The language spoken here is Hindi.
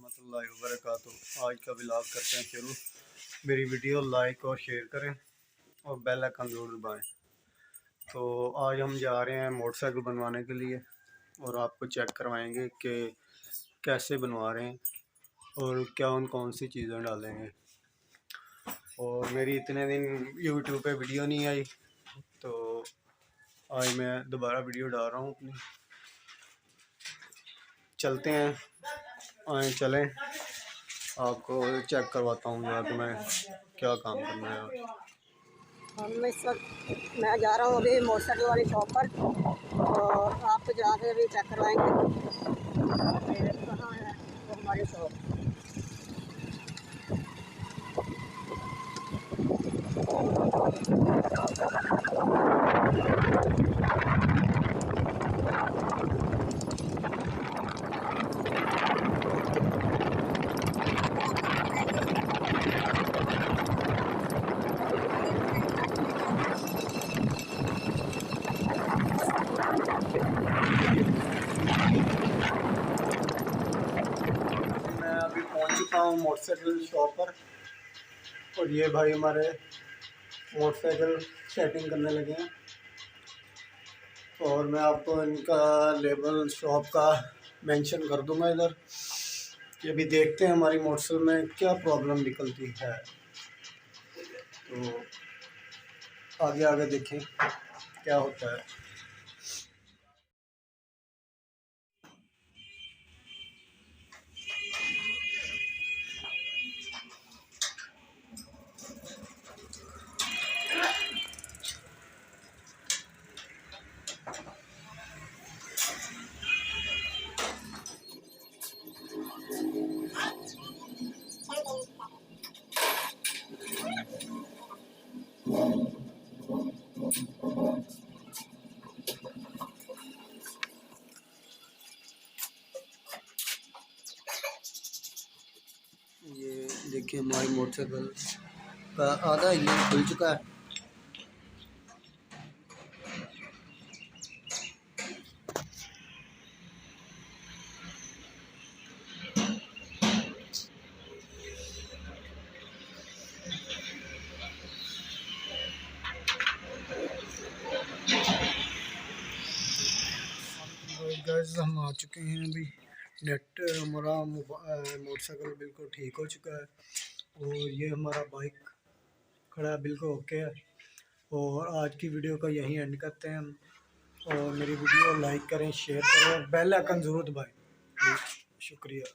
रहमतुल्लाहि व बरकातुहू। आज का व्लॉग करते हैं शुरू। मेरी वीडियो लाइक और शेयर करें और बेल आइकन ज़रूर दबाएं। तो आज हम जा रहे हैं मोटरसाइकिल बनवाने के लिए और आपको चेक करवाएंगे कि कैसे बनवा रहे हैं और कौन सी चीज़ें डालेंगे। और मेरी इतने दिन यूट्यूब पे वीडियो नहीं आई, तो आज मैं दोबारा वीडियो डाल रहा हूँ अपनी। चलते हैं, आए चलें, आपको चेक करवाता हूँ जाके मैं क्या काम करना है आज। हम इस वक्त मैं जा रहा हूँ अभी मोटरसाइकिल वाली शॉप पर और आपको जाकर अभी चेक करवाएंगे कहाँ है वो हमारी शॉप। मैं अभी पहुंच चुका हूँ मोटरसाइकिल शॉप पर और ये भाई हमारे मोटरसाइकिल सेटिंग करने लगे हैं। और मैं आपको इनका लेबल शॉप का मेंशन कर दूंगा इधर। ये भी देखते हैं हमारी मोटरसाइकिल में क्या प्रॉब्लम निकलती है, तो आगे आगे देखें क्या होता है। ये देखिए हमारी मोटरसाइकिल का आधा इंजन खुल चुका है। गाइस हम आ चुके हैं अभी। नेट हमारा मोटरसाइकिल बिल्कुल ठीक हो चुका है और ये हमारा बाइक खड़ा है, बिल्कुल ओके है। और आज की वीडियो का यहीं एंड करते हैं हम। और मेरी वीडियो लाइक करें, शेयर करें और बेल आइकन ज़रूर दबाएं। शुक्रिया।